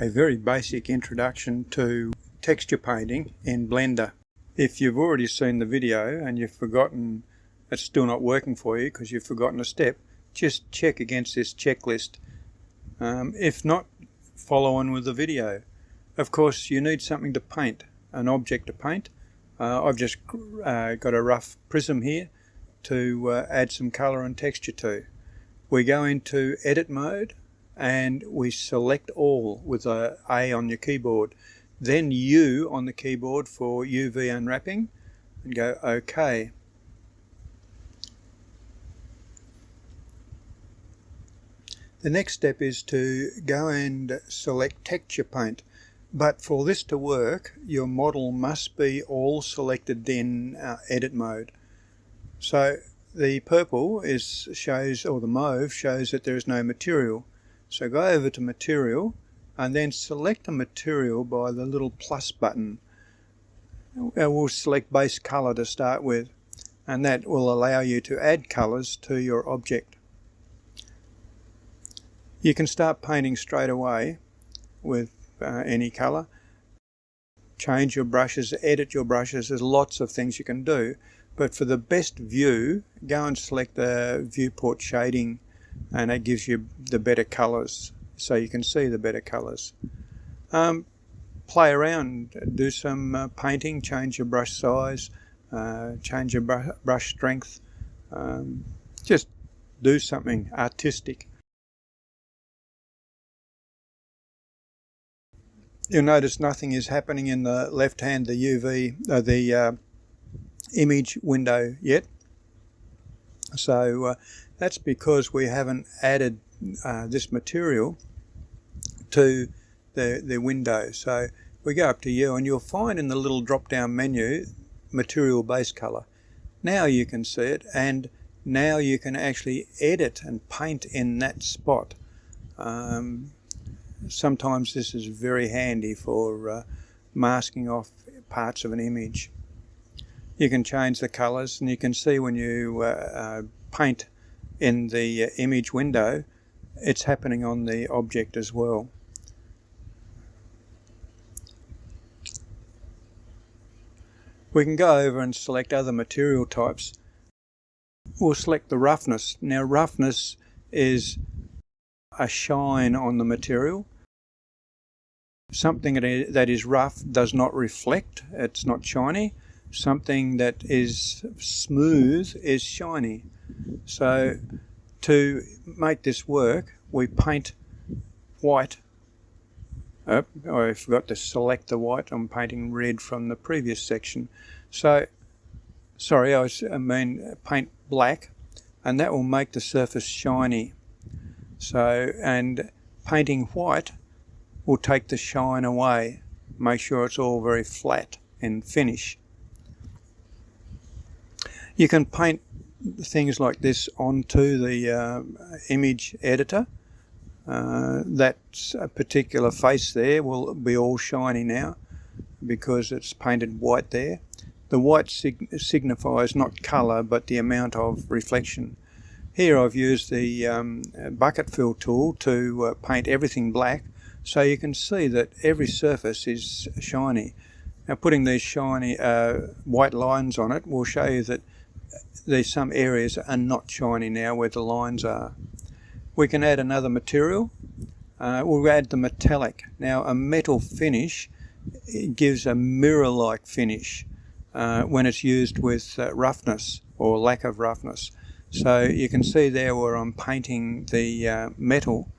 a very basic introduction to texture painting in Blender. If you've already seen the video and you've forgotten, it's still not working for you because you've forgotten a step, just check against this checklist. If not, follow on with the video. Of course, you need something to paint, an object to paint. I've just got a rough prism here to add some colour and texture to. We go into edit mode and we select all with a on your keyboard, then U on the keyboard for UV unwrapping, and go OK. The next step is to go and select texture paint, but for this to work your model must be all selected in edit mode. So the purple shows, or the mauve shows, that there is no material. So go over to material and then select a material by the little plus button. We'll select base color to start with, and that will allow you to add colors to your object. You can start painting straight away with any color. Change your brushes, edit your brushes. There's lots of things you can do, but for the best view, go and select the viewport shading, and that gives you the better colors, so you can see the better colors. Play around, do some painting, change your brush size, change your brush strength, just do something artistic. You'll notice nothing is happening in the left hand, the UV, image window yet. So that's because we haven't added this material to the window. So we go up to U and you'll find in the little drop down menu material base color. Now you can see it, and now you can actually edit and paint in that spot. Sometimes this is very handy for masking off parts of an image. You can change the colors, and you can see when you paint in the image window, it's happening on the object as well. We can go over and select other material types. We'll select the roughness. Now roughness is a shine on the material. Something that is rough does not reflect, it's not shiny. Something that is smooth is shiny. So to make this work, we paint white. Oh, I forgot to select the white. I'm painting red from the previous section. So, sorry, I mean paint black, and that will make the surface shiny. So, and painting white will take the shine away, make sure it's all very flat and finish. You can paint things like this onto the image editor. That particular face there will be all shiny now because it's painted white there. The white signifies not colour but the amount of reflection. Here I've used the bucket fill tool to paint everything black, so you can see that every surface is shiny. Now putting these shiny white lines on it will show you that there's some areas are not shiny now where the lines are. We can add another material. We'll add the metallic. Now a metal finish, it gives a mirror-like finish when it's used with roughness or lack of roughness. So you can see there where I'm painting the metal,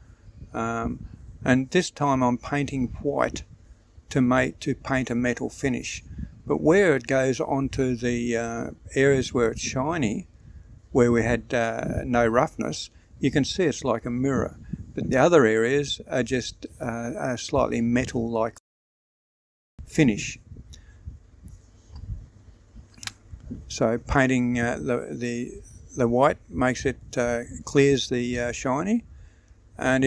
and this time I'm painting white to paint a metal finish. But where it goes onto the areas where it's shiny, where we had no roughness, you can see it's like a mirror. But the other areas are just a slightly metal-like finish. So painting the white makes it clears the shiny, and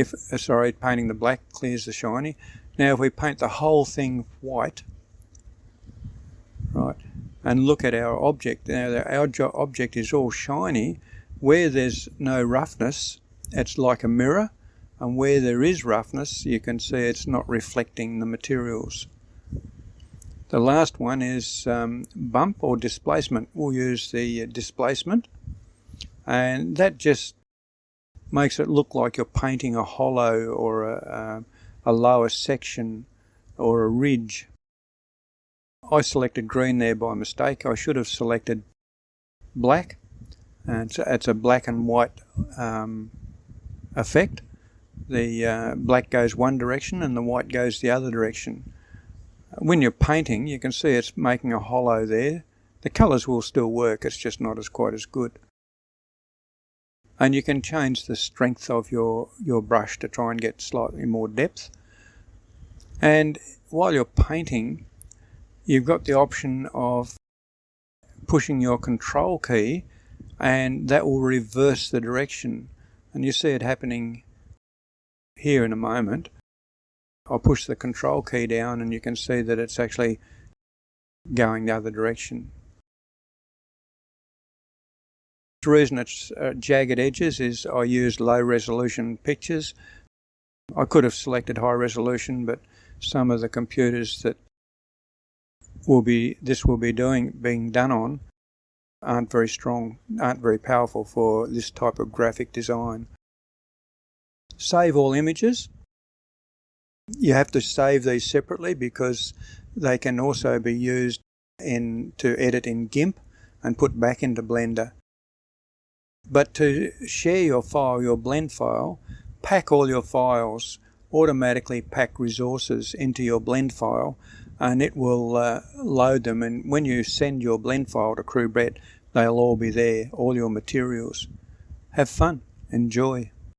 painting the black clears the shiny. Now if we paint the whole thing white, right, and look at our object. Now our object is all shiny. Where there's no roughness, it's like a mirror, and where there is roughness you can see it's not reflecting the materials. The last one is bump or displacement. We'll use the displacement, and that just makes it look like you're painting a hollow or a lower section or a ridge. I selected green there by mistake. I should have selected black, and it's a black and white effect. The black goes one direction and the white goes the other direction. When you're painting, you can see it's making a hollow there. The colours will still work, it's just not quite as good. And you can change the strength of your brush to try and get slightly more depth. And while you're painting, you've got the option of pushing your control key, and that will reverse the direction. And you see it happening here in a moment. I'll push the control key down and you can see that it's actually going the other direction. The reason it's jagged edges is I used low resolution pictures. I could have selected high resolution, but some of the computers that this will be being done on aren't very strong, aren't very powerful for this type of graphic design. Save all images. You have to save these separately because they can also be used to edit in GIMP and put back into Blender. But to share your file, your blend file, pack all your files, automatically pack resources into your blend file, and it will load them. And when you send your blend file to CrewBrett, they'll all be there, all your materials. Have fun, enjoy.